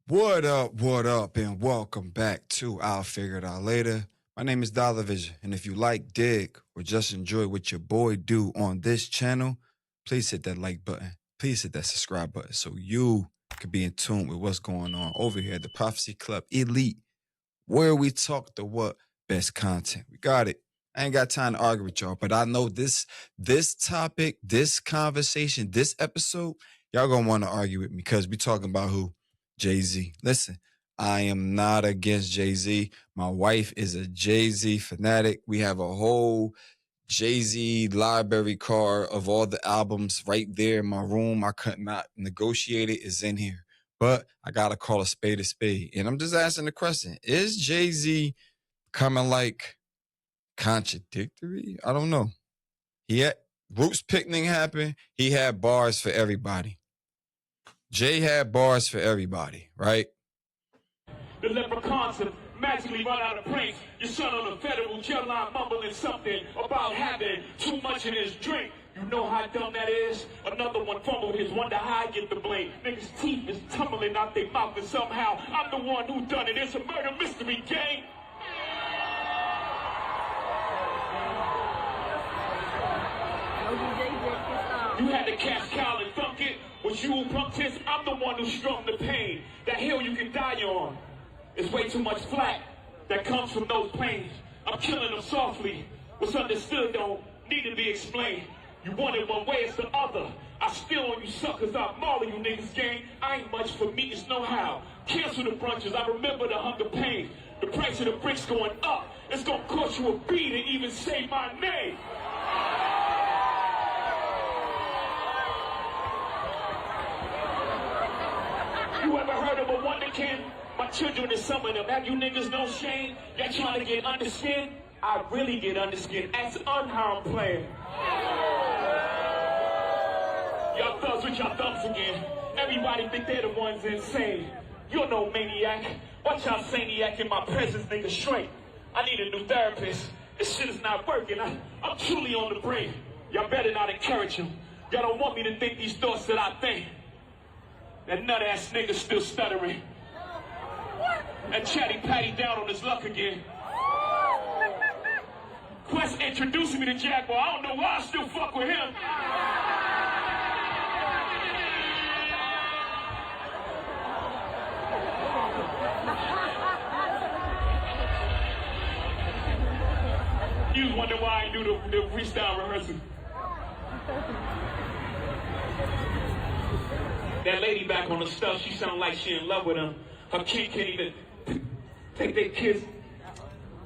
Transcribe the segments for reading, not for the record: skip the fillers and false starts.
What up, and welcome back to I'll Figure It Out Later. My name is DollaVision, and if you like, dig, or just enjoy what your boy do on this channel, please hit that like button. Please hit that subscribe button so you can be in tune with what's going on over here at the Prophecy Club Elite, where we talk the what best content. We got it. I ain't got time to argue with y'all, but I know this topic, this conversation, this episode, y'all gonna want to argue with me because we talking about who? Jay-Z. Listen, I am not against Jay-Z. My wife is a Jay-Z fanatic. We have a whole Jay-Z library card of all the albums right there in my room. I could not negotiate it. It's in here. But I got to call a spade. And I'm just asking the question, is Jay-Z coming like contradictory? I don't know. He had Roots Picnic happen. He had bars for everybody. Jay had bars for everybody, right? The leprechauns have magically run out of planes. Your son on a federal jail line mumbling something about having too much in his drink. You know how dumb that is? Another one fumbled his, wonder how I get the blame. Niggas' teeth is tumbling out their mouth and somehow I'm the one who done it. It's a murder mystery game. You had to catch Kyle and thunk it. Was you who pumped his? I'm the one who strung the pain. That hill you can die on. It's way too much flack that comes from those planes. I'm killing them softly. What's understood don't need to be explained. You want it one way, it's the other. I steal on you suckers, I mauling you niggas gang. I ain't much for me, it's no how. Cancel the brunches, I remember the hunger pain. The price of the bricks going up. It's gonna cost you a beat to even say my name. You ever heard of a wonderkin? My children is some of them. Have you niggas no shame? Y'all trying to get underskin? I really get underskin. Ask unharmed player. Y'all thugs with y'all thumbs again. Everybody think they're the ones insane. You're no maniac. Watch y'all saniac in my presence, nigga, straight. I need a new therapist. This shit is not working. I'm truly on the brink. Y'all better not encourage him. Y'all don't want me to think these thoughts that I think. That nut-ass nigga still stuttering. And Chatty Patty down on his luck again. Quest introducing me to Jaguar. I don't know why I still fuck with him. You was wondering why I do the freestyle rehearsal. That lady back on the stuff, she sound like she in love with him. Her kid can't even take their kids.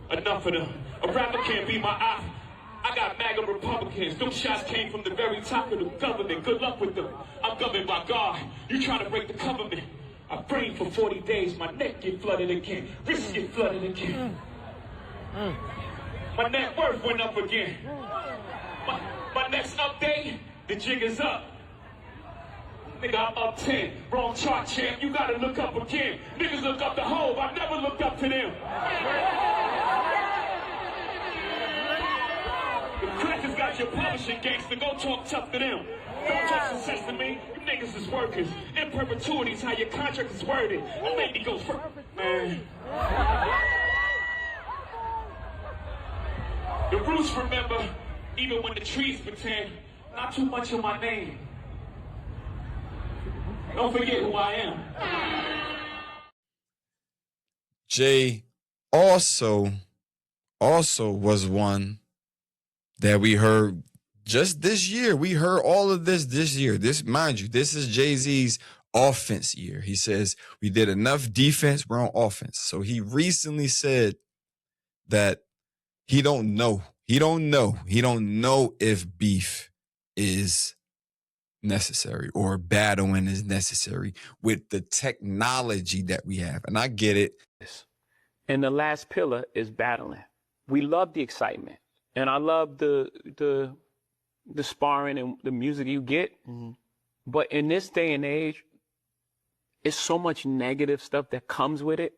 Enough of them. A rapper can't be my eye. I got MAGA Republicans. Those shots came from the very top of the government. Good luck with them. I'm governed by God. You trying to break the government. I prayed for 40 days. My neck get flooded again. Wrists get flooded again. My net worth went up again. My next update, the jig is up. Nigga, I'm up 10. Wrong chart, champ. You gotta look up again. Niggas look up to Hove. I never looked up to them. The crackers got your publishing gangster. Go talk tough to them. Don't talk success to me. You niggas is workers. In perpetuity's how your contract is worded. Don't make me go first. Man. The roots remember, even when the trees pretend, not too much of my name. Don't forget who I am. Jay also was one that we heard just this year. We heard all of this year. This, mind you, this is Jay-Z's offense year. He says we did enough defense, we're on offense. So he recently said that he don't know if beef is necessary or battling is necessary with the technology that we have. And I get it. And the last pillar is battling. We love the excitement. And I love the sparring and the music you get. Mm-hmm. But in this day and age, it's so much negative stuff that comes with it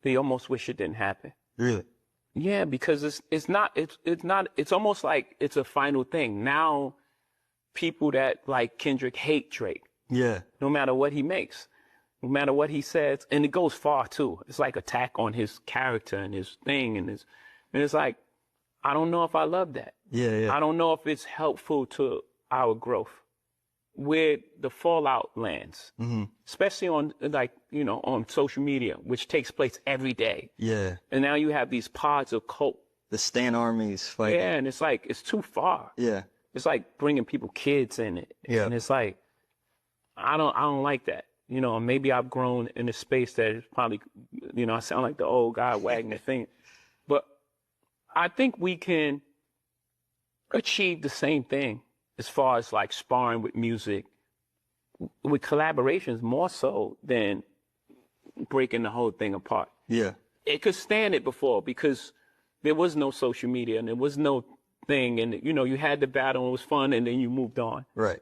that you almost wish it didn't happen. Really? Yeah, because it's almost like it's a final thing. Now people that like Kendrick hate Drake. Yeah. No matter what he makes. no matter what he says, and it goes far too. It's like attack on his character and his thing and it's like, I don't know if I love that. Yeah. I don't know if it's helpful to our growth. Where the fallout lands, especially on on social media, which takes place every day. Yeah. And now you have these pods of cult. The Stan armies fighting. Yeah, and it's like, it's too far. Yeah. It's like bringing kids in it. Yeah. And it's like, I don't like that. Maybe I've grown in a space that is probably, I sound like the old guy wagging the thing. But I think we can achieve the same thing as far as like sparring with music, with collaborations more so than breaking the whole thing apart. Yeah. It could stand it before because there was no social media and there was no thing. And, you had the battle and it was fun and then you moved on. Right.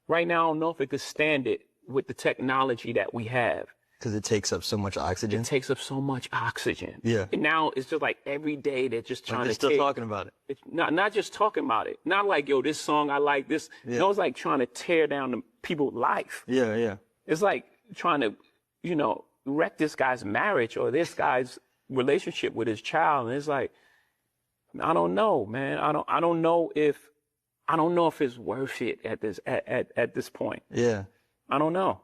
Right now, I don't know if it could stand it with the technology that we have. Because it takes up so much oxygen. It takes up so much oxygen. Yeah. And now it's just like every day they're just trying they're to still talking about it. It's not just talking about it. Not like, yo, this song, I like this. Yeah. No, it's like trying to tear down the people's life. Yeah. It's like trying to, wreck this guy's marriage or this guy's relationship with his child. And it's like, I don't know, man. I don't know if it's worth it at this point. Yeah. I don't know.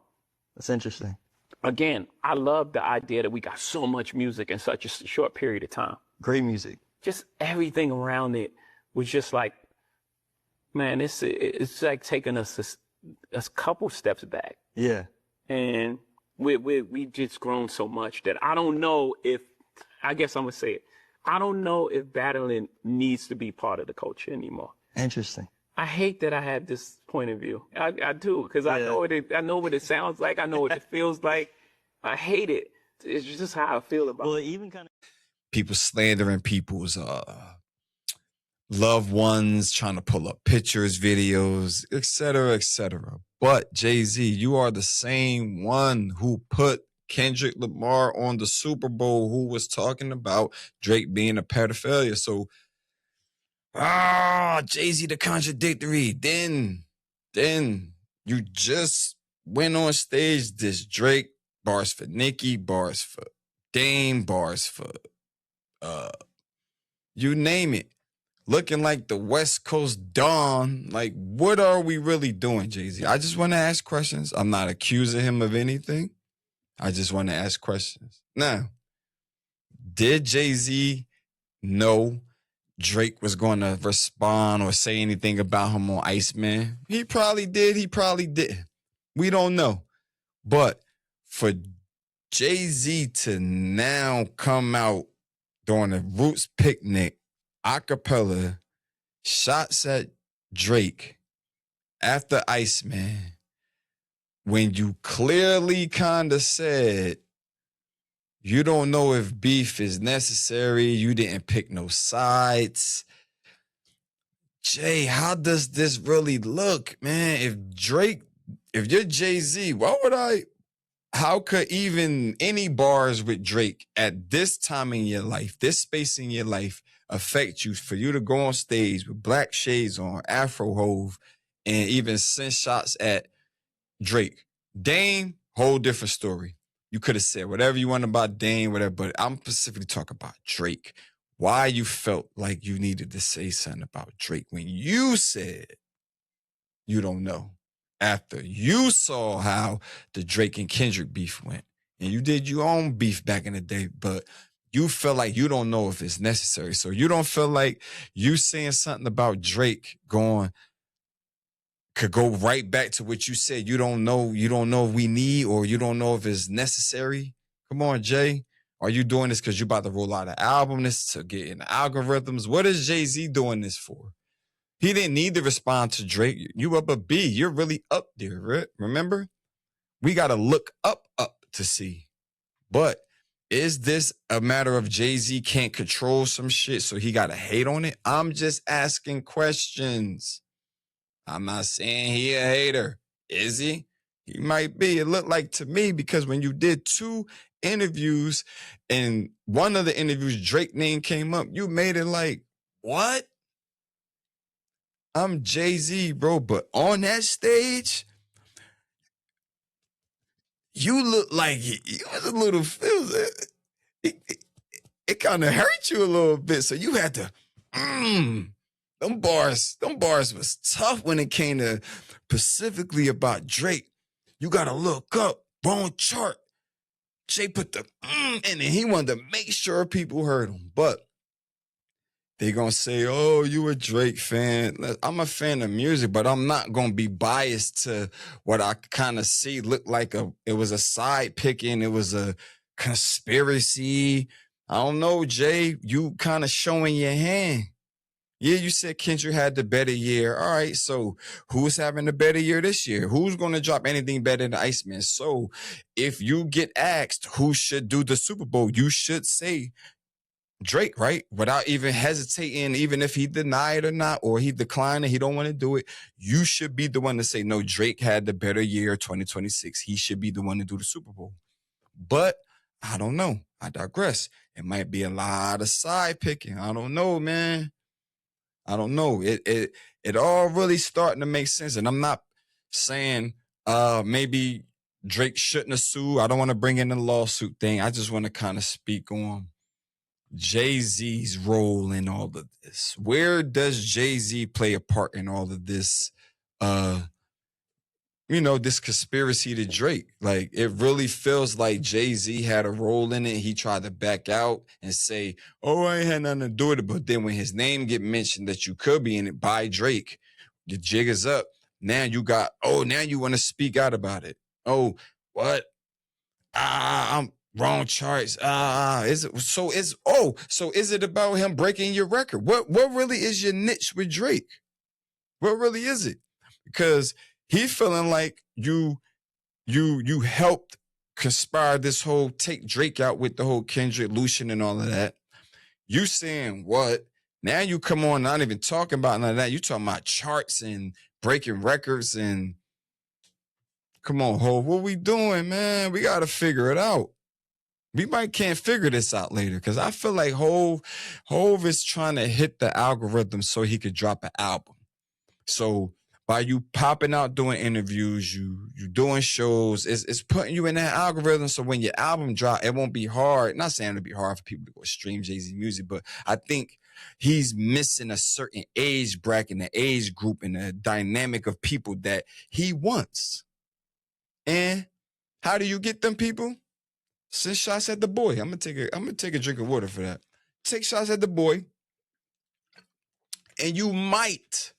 That's interesting. Again, I love the idea that we got so much music in such a short period of time. Great music. Just everything around it was just like, man, it's like taking us a couple steps back. Yeah. And we just grown so much that I don't know if, I guess I'm going to say it, I don't know if battling needs to be part of the culture anymore. Interesting. I hate that I have this point of view. I do, because I know what it sounds like. I know what it feels like. I hate it. It's just how I feel about it. Well, even kind of people slandering people's loved ones, trying to pull up pictures, videos, etc., etc. But Jay-Z, you are the same one who put Kendrick Lamar on the Super Bowl, who was talking about Drake being a pedophilia. So, Jay-Z the contradictory. Then you just went on stage, this Drake, bars for Nicki, bars for Dame, bars for you name it. Looking like the West Coast Dawn. Like, what are we really doing, Jay-Z? I just want to ask questions. I'm not accusing him of anything. I just want to ask questions. Now, did Jay-Z know Drake was going to respond or say anything about him on Iceman? He probably did. He probably didn't. We don't know. But for Jay-Z to now come out during a Roots picnic, acapella, shots at Drake after Iceman, when you clearly kind of said you don't know if beef is necessary, you didn't pick no sides. Jay, how does this really look, man? If you're Jay-Z, how could even any bars with Drake at this time in your life, this space in your life, affect you for you to go on stage with black shades on, Afro Hove, and even send shots at Drake? Dame, whole different story. You could have said whatever you want about Dame, whatever, but I'm specifically talking about Drake. Why you felt like you needed to say something about Drake when you said you don't know after you saw how the Drake and Kendrick beef went. And you did your own beef back in the day, but you feel like you don't know if it's necessary. So you don't feel like you saying something about Drake could go right back to what you said. You don't know if we need, or you don't know if it's necessary. Come on, Jay. Are you doing this because you about to roll out an album, this to get in the algorithms? What is Jay-Z doing this for? He didn't need to respond to Drake. You up a B. You're really up there, right? Remember? We got to look up to see. But is this a matter of Jay-Z can't control some shit, so he got to hate on it? I'm just asking questions. I'm not saying he a hater. Is he? He might be. It looked like to me, because when you did 2 interviews and one of the interviews Drake name came up, you made it like, what? I'm Jay-Z, bro. But on that stage, you look like you was a little it kind of hurt you a little bit. So you had to, them bars was tough when it came to specifically about Drake. You got to look up, wrong chart. Jay put the in it. He wanted to make sure people heard him. But they going to say, oh, you a Drake fan. I'm a fan of music, but I'm not going to be biased to what I kind of see look like it was a side picking. It was a conspiracy. I don't know, Jay. You kind of showing your hand. Yeah, you said Kendrick had the better year. All right, so who's having the better year this year? Who's going to drop anything better than Iceman? So if you get asked who should do the Super Bowl, you should say Drake, right? Without even hesitating, even if he denied or not, or he declined and he don't want to do it, you should be the one to say, no, Drake had the better year 2026. He should be the one to do the Super Bowl. But I don't know. I digress. It might be a lot of side picking. I don't know, man. I don't know. It all really starting to make sense. And I'm not saying maybe Drake shouldn't have sued. I don't want to bring in the lawsuit thing. I just want to kind of speak on Jay-Z's role in all of this. Where does Jay-Z play a part in all of this? This conspiracy to Drake. Like, it really feels like Jay-Z had a role in it. He tried to back out and say, oh, I ain't had nothing to do with it. But then when his name get mentioned that you could be in it by Drake, the jig is up. Now you want to speak out about it. Oh, what? I'm wrong charts. Is it about him breaking your record? What really is your niche with Drake? What really is it? Because he feeling like you helped conspire this whole take Drake out with the whole Kendrick, Lucian, and all of that. You saying what? Now you come on, not even talking about none of that. You talking about charts and breaking records and come on, Hov, what we doing, man? We got to figure it out. We can't figure this out later because I feel like Hov is trying to hit the algorithm so he could drop an album. So by you popping out doing interviews, you doing shows, it's putting you in that algorithm. So when your album drop, it won't be hard. Not saying it'll be hard for people to go stream Jay-Z music, but I think he's missing a certain age bracket, an age group, and a dynamic of people that he wants. And how do you get them people? Send shots at the boy. I'm gonna take a drink of water for that. Take shots at the boy, and you might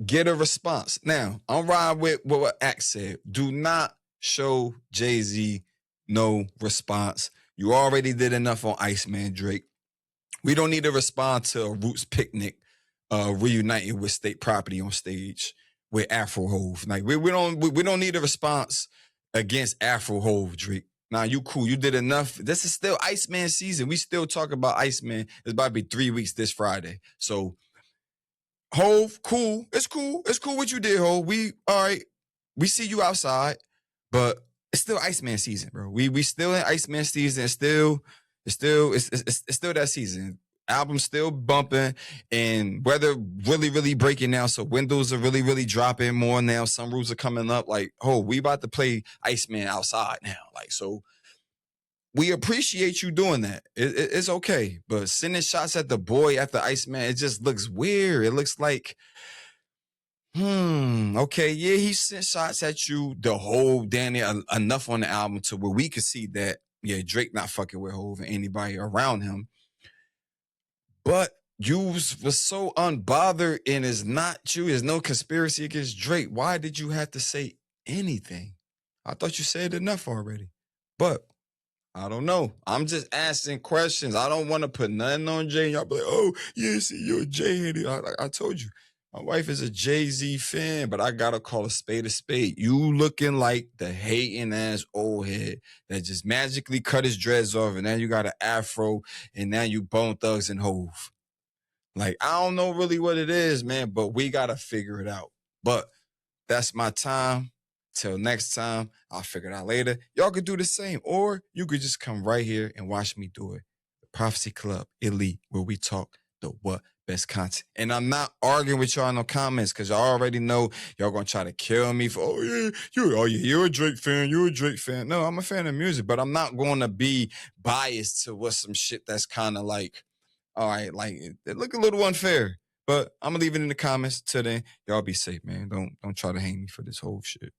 get a response. Now, I'm riding with what Axe said. Do not show Jay-Z no response. You already did enough on Iceman, Drake. We don't need to respond to a Roots picnic reuniting with State Property on stage with Afro Hov. Like we don't need a response against Afro Hov, Drake. Nah, you cool. You did enough. This is still Iceman season. We still talk about Iceman. It's about to be 3 weeks this Friday. So Hov, cool. It's cool. It's cool what you did, Hov. All right. We see you outside, but it's still Iceman season, bro. We still in Iceman season. It's still that season. Album's still bumping, and weather really, really breaking now. So windows are really, really dropping more now. Some roofs are coming up. Like, we about to play Iceman outside now. Like, so we appreciate you doing that. It's okay. But sending shots at the boy after Iceman, it just looks weird. It looks like, okay, yeah, he sent shots at you the whole Danny enough on the album to where we could see that, yeah, Drake not fucking with Hov and anybody around him. But you was so unbothered, and it's not you. There's no conspiracy against Drake. Why did you have to say anything? I thought you said enough already. But I don't know. I'm just asking questions. I don't want to put nothing on Jay. Y'all be like, oh, yeah, see, you're a Jay-headed. I told you. My wife is a Jay-Z fan, but I got to call a spade a spade. You looking like the hating-ass old head that just magically cut his dreads off, and now you got an afro, and now you Bone Thugs and Hov. Like, I don't know really what it is, man, but we got to figure it out. But that's my time. Till next time, I'll figure it out later. Y'all could do the same, or you could just come right here and watch me do it. The Prophecy Club Elite, where we talk the what best content. And I'm not arguing with y'all in no comments because y'all already know y'all gonna try to kill me for, you're a Drake fan, you're a Drake fan. No, I'm a fan of music, but I'm not gonna be biased to what some shit that's kind of like, all right, like it look a little unfair. But I'm gonna leave it in the comments. Till then, y'all be safe, man. Don't try to hang me for this whole shit.